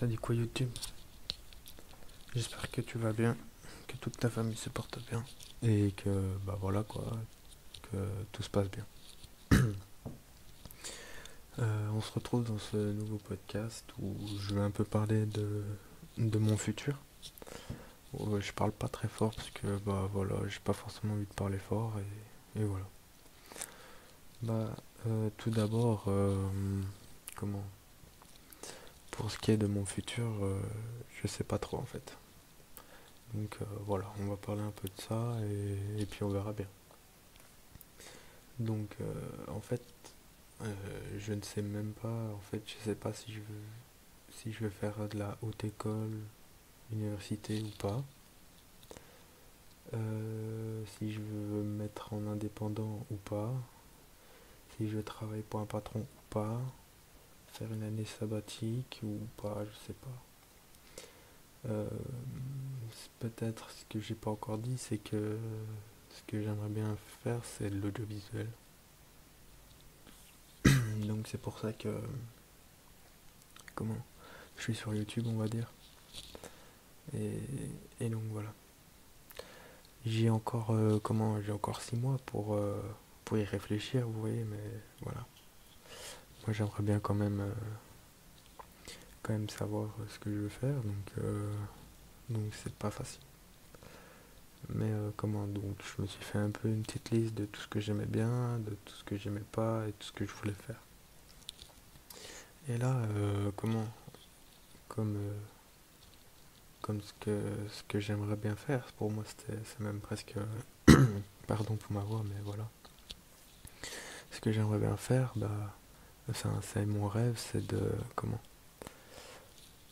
Ça dit quoi YouTube? J'espère que tu vas bien, que toute ta famille se porte bien et que bah voilà quoi, que tout se passe bien. On se retrouve dans ce nouveau podcast où je vais un peu parler de mon futur. Je parle pas très fort parce que bah voilà, j'ai pas forcément envie de parler fort et voilà. Tout d'abord, comment pour ce qui est de mon futur, je sais pas trop en fait. Donc voilà, on va parler un peu de ça et puis on verra bien. Donc en fait, je ne sais même pas, en fait, je sais pas si je veux faire de la haute école, université ou pas. Si je veux me mettre en indépendant ou pas. Si je travaille pour un patron ou pas. Faire une année sabbatique ou pas, je sais pas. Euh, Peut-être ce que j'ai pas encore dit, c'est que ce que j'aimerais bien faire, c'est l'audiovisuel. Donc c'est pour ça que comment je suis sur YouTube, on va dire. Et, et donc voilà. J'ai encore 6 mois pour y réfléchir, vous voyez, mais voilà. Moi j'aimerais bien quand même savoir ce que je veux faire, donc c'est pas facile. Mais donc je me suis fait un peu une petite liste de tout ce que j'aimais bien, de tout ce que j'aimais pas et tout ce que je voulais faire. Et là, comme comme ce que j'aimerais bien faire, pour moi c'est même presque pardon pour ma voix, mais voilà. Ce que j'aimerais bien faire, c'est mon rêve, c'est de comment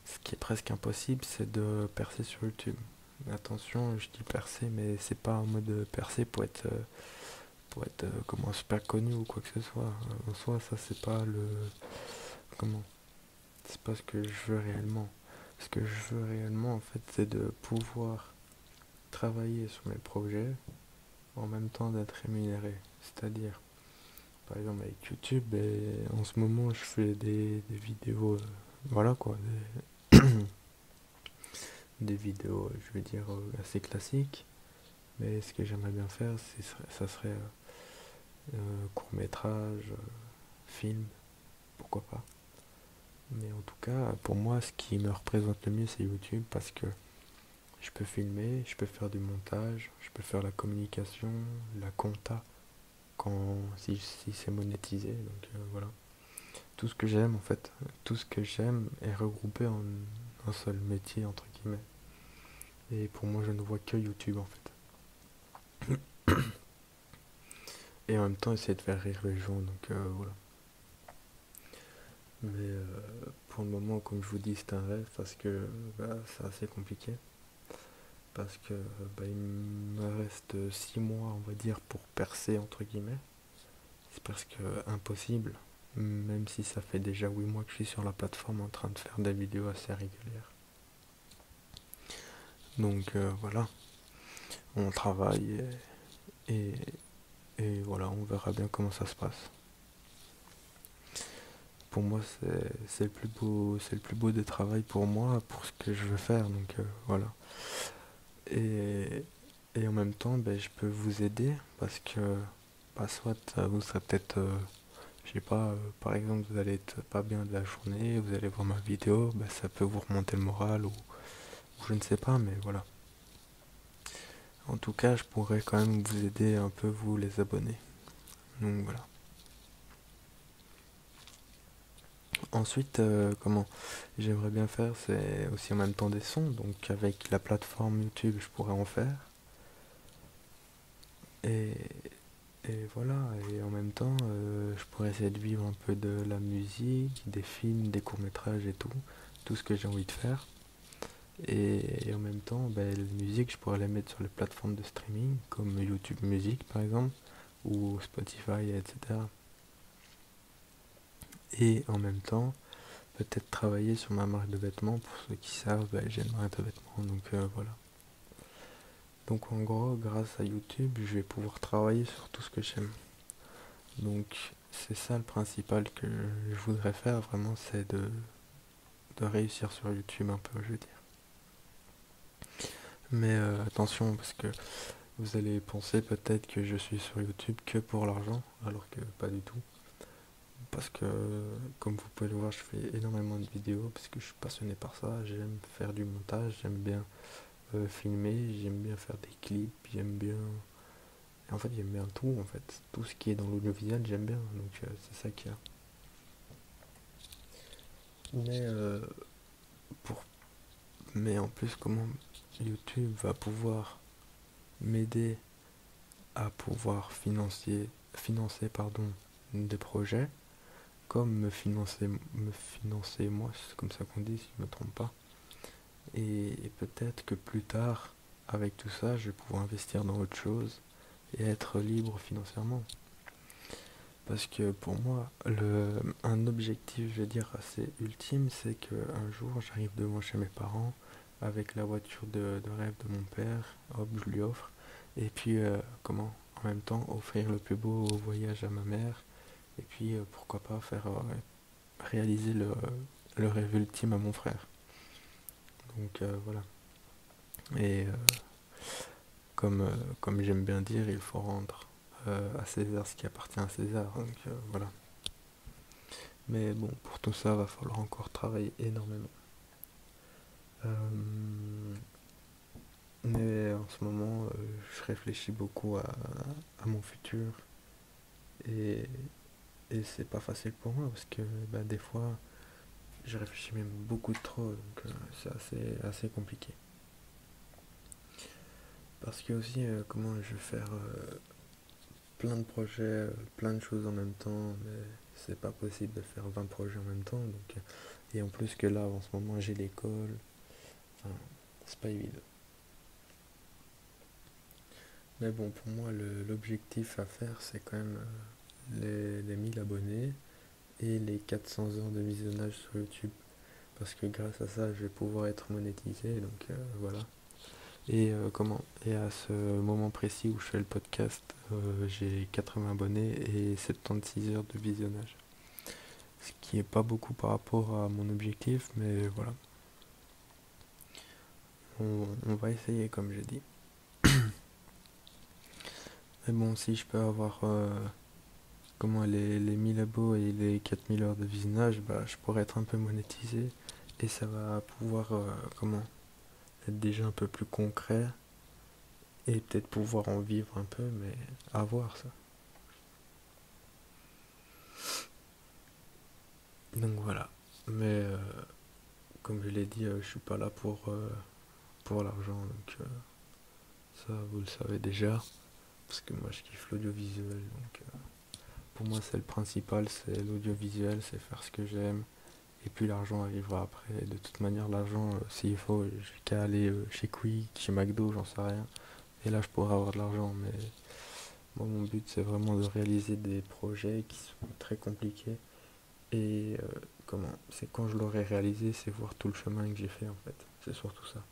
ce qui est presque impossible, c'est de percer sur YouTube. Mais attention, je dis percer, mais c'est pas en mode percer pour être comment super connu ou quoi que ce soit. En soi, ça c'est pas le comment, c'est pas ce que je veux réellement. Ce que je veux réellement, en fait, c'est de pouvoir travailler sur mes projets en même temps d'être rémunéré. C'est-à-dire, par exemple avec YouTube, en ce moment, je fais des vidéos, voilà quoi, des vidéos, je veux dire, assez classiques. Mais ce que j'aimerais bien faire, ça serait court métrage, film, pourquoi pas. Mais en tout cas, pour moi, ce qui me représente le mieux, c'est YouTube parce que je peux filmer, je peux faire du montage, je peux faire la communication, la compta, si c'est monétisé. Donc voilà. Tout ce que j'aime, en fait, tout ce que j'aime est regroupé en un seul métier, entre guillemets. Et pour moi, je ne vois que YouTube, en fait. Et en même temps, essayer de faire rire les gens, donc voilà. Mais pour le moment, comme je vous dis, c'est un rêve parce que c'est assez compliqué. Parce que il me reste 6 mois, on va dire, pour percer, entre guillemets. C'est presque impossible, même si ça fait déjà 8 mois que je suis sur la plateforme en train de faire des vidéos assez régulières. Donc voilà, on travaille et, voilà, on verra bien comment ça se passe. Pour moi, c'est le plus beau des travails pour moi, pour ce que je veux faire, donc voilà. Et, et en même temps, je peux vous aider parce que soit vous serez peut-être, je sais pas, par exemple, vous allez être pas bien de la journée, vous allez voir ma vidéo, ça peut vous remonter le moral ou je ne sais pas, mais voilà. En tout cas, je pourrais quand même vous aider un peu, vous les abonnés. Donc voilà. Ensuite, comment j'aimerais bien faire, c'est aussi en même temps des sons. Donc avec la plateforme YouTube, je pourrais en faire. Et, et voilà. Et en même temps, je pourrais essayer de vivre un peu de la musique, des films, des courts-métrages et tout ce que j'ai envie de faire. Et en même temps, la musique, je pourrais la mettre sur les plateformes de streaming, comme YouTube Music par exemple, ou Spotify, etc. Et en même temps, peut-être travailler sur ma marque de vêtements. Pour ceux qui savent, j'ai une marque de vêtements, donc voilà. Donc en gros, grâce à YouTube, je vais pouvoir travailler sur tout ce que j'aime. Donc c'est ça le principal que je voudrais faire vraiment, c'est de de réussir sur YouTube un peu, je veux dire. Mais attention, parce que vous allez penser peut-être que je suis sur YouTube que pour l'argent, alors que pas du tout. Parce que, comme vous pouvez le voir, je fais énormément de vidéos parce que je suis passionné par ça. J'aime faire du montage, j'aime bien filmer, j'aime bien faire des clips, j'aime bien. En fait, j'aime bien tout, en fait. Tout ce qui est dans l'audiovisuel, j'aime bien. Donc, c'est ça qu'il y a. Mais, pour... Mais en plus, comment YouTube va pouvoir m'aider à pouvoir financer pardon, des projets, comme me financer moi, c'est comme ça qu'on dit si je ne me trompe pas. Et peut-être que plus tard, avec tout ça, je vais pouvoir investir dans autre chose et être libre financièrement. Parce que pour moi, un objectif, je vais dire, assez ultime, c'est qu'un jour, j'arrive devant chez mes parents avec la voiture de rêve de mon père, hop, je lui offre. Et puis, en même temps, offrir le plus beau voyage à ma mère. Et puis, pourquoi pas faire réaliser le rêve ultime à mon frère. Donc, voilà. Et comme j'aime bien dire, il faut rendre à César ce qui appartient à César. Donc, voilà. Mais bon, pour tout ça, va falloir encore travailler énormément. Euh, mais en ce moment, je réfléchis beaucoup à mon futur et, et c'est pas facile pour moi parce que bah, des fois, je réfléchis même beaucoup trop, donc c'est assez compliqué. Parce que aussi, comment je vais faire plein de projets, plein de choses en même temps, mais c'est pas possible de faire 20 projets en même temps. Donc, et en plus que là, en ce moment, j'ai l'école, enfin, c'est pas évident. Mais bon, pour moi, l'objectif à faire, c'est quand même les 1000 abonnés et les 400 heures de visionnage sur YouTube. Parce que grâce à ça, je vais pouvoir être monétisé, donc voilà. Et à ce moment précis où je fais le podcast, j'ai 80 abonnés et 76 heures de visionnage. Ce qui est pas beaucoup par rapport à mon objectif, mais voilà. On va essayer, comme j'ai dit. Mais bon, si je peux avoir les 1000 abos et les 4000 heures de visionnage, bah, je pourrais être un peu monétisé et ça va pouvoir être déjà un peu plus concret et peut-être pouvoir en vivre un peu, mais à voir ça. Donc voilà. Mais comme je l'ai dit, je suis pas là pour l'argent, donc ça vous le savez déjà, parce que moi je kiffe l'audiovisuel, donc pour moi c'est le principal, c'est l'audiovisuel, c'est faire ce que j'aime. Et puis l'argent arrivera après. De toute manière, l'argent, s'il faut, j'ai qu'à aller chez Quick, chez McDo, j'en sais rien. Et là, je pourrais avoir de l'argent. Mais moi, mon but, c'est vraiment de réaliser des projets qui sont très compliqués. Et c'est quand je l'aurai réalisé, c'est voir tout le chemin que j'ai fait, en fait. C'est surtout ça.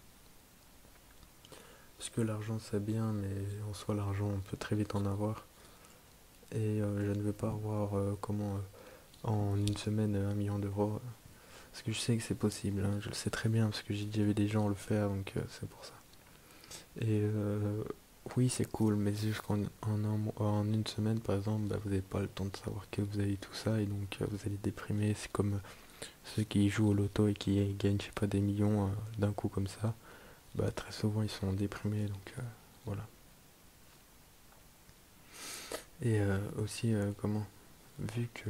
Parce que l'argent, c'est bien, mais en soi, l'argent, on peut très vite en avoir. Et je ne veux pas avoir, en une semaine, 1 million d'euros. Parce que je sais que c'est possible, hein, je le sais très bien, parce que j'ai déjà vu des gens le faire, donc c'est pour ça. Et oui, c'est cool, mais c'est juste en une semaine, par exemple, bah, vous n'avez pas le temps de savoir que vous avez tout ça, et donc vous allez déprimer. C'est comme ceux qui jouent au loto et qui gagnent, je sais pas, des millions d'un coup comme ça. Bah, très souvent, ils sont déprimés, donc voilà. Et aussi, vu que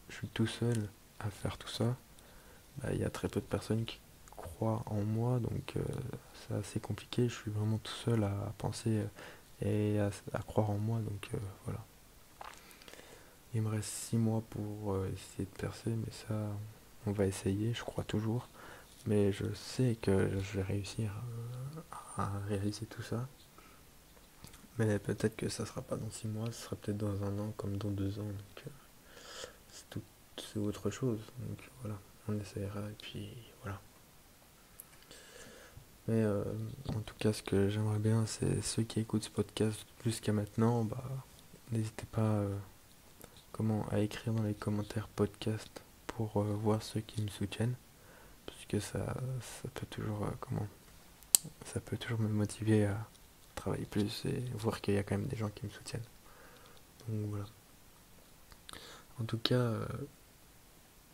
je suis tout seul à faire tout ça, bah, il y a très peu de personnes qui croient en moi, donc c'est assez compliqué. Je suis vraiment tout seul à penser et à croire en moi, donc voilà. Il me reste 6 mois pour essayer de percer, mais ça, on va essayer, je crois toujours. Mais je sais que je vais réussir à réaliser tout ça. Mais peut-être que ça sera pas dans 6 mois, ce sera peut-être dans un an comme dans 2 ans. Donc c'est autre chose. Donc voilà, on essaiera et puis voilà. Mais en tout cas, ce que j'aimerais bien, c'est ceux qui écoutent ce podcast jusqu'à maintenant, bah, n'hésitez pas à écrire dans les commentaires podcast pour voir ceux qui me soutiennent. parce que ça peut toujours, ça peut toujours me motiver à travailler plus et voir qu'il y a quand même des gens qui me soutiennent. Donc voilà. En tout cas,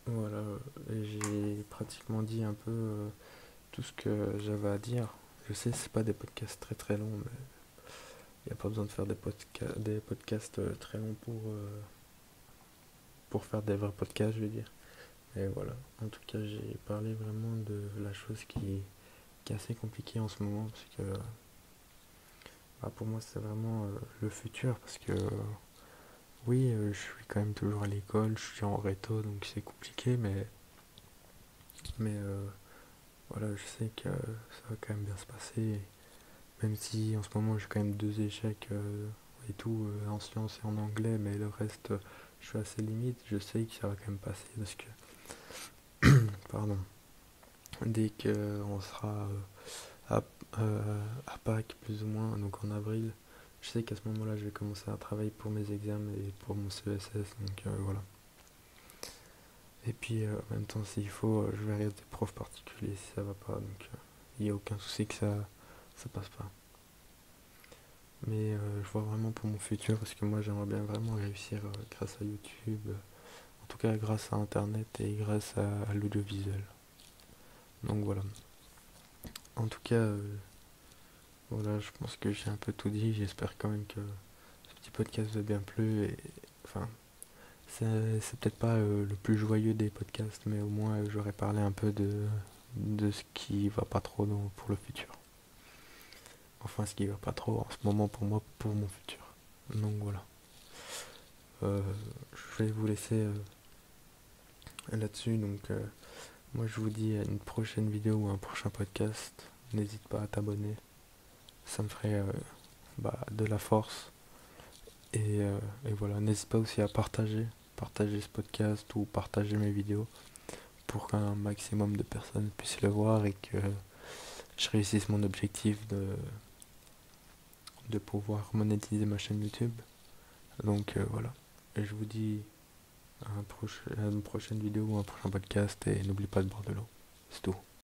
voilà, j'ai pratiquement dit un peu tout ce que j'avais à dire. Je sais, c'est pas des podcasts très très longs, mais il n'y a pas besoin de faire des podcasts très longs pour faire des vrais podcasts, je veux dire. Et voilà, en tout cas, j'ai parlé vraiment de la chose qui est assez compliquée en ce moment, parce que bah, pour moi, c'est vraiment le futur, parce que oui, je suis quand même toujours à l'école, je suis en réto, donc c'est compliqué, mais voilà, je sais que ça va quand même bien se passer, même si en ce moment j'ai quand même deux échecs et tout, en sciences et en anglais, mais le reste, je suis assez limite, je sais que ça va quand même passer, parce que, pardon, dès qu'on sera à, à Pâques plus ou moins, donc en avril, je sais qu'à ce moment-là, je vais commencer à travailler pour mes examens et pour mon CESS, donc voilà. Et puis en même temps, s'il faut, je vais regarder des profs particuliers si ça va pas, donc il n'y a aucun souci que ça passe pas. Mais je vois vraiment pour mon futur, parce que moi j'aimerais bien vraiment réussir grâce à YouTube, en tout cas grâce à Internet et grâce à l'audiovisuel. Donc voilà. En tout cas, voilà, je pense que j'ai un peu tout dit. J'espère quand même que ce petit podcast vous a bien plu. Et, enfin, c'est peut-être pas le plus joyeux des podcasts, mais au moins j'aurais parlé un peu de ce qui va pas trop pour le futur. Enfin, ce qui va pas trop en ce moment pour moi, pour mon futur. Donc voilà. Euh, je vais vous laisser là-dessus. Donc, moi, je vous dis à une prochaine vidéo ou un prochain podcast. N'hésite pas à t'abonner. Ça me ferait de la force. Et voilà, n'hésite pas aussi à partager ce podcast ou partager mes vidéos pour qu'un maximum de personnes puissent le voir et que je réussisse mon objectif de pouvoir monétiser ma chaîne YouTube. Donc voilà, et je vous dis à une prochaine vidéo ou un prochain podcast et n'oublie pas de boire de l'eau. C'est tout.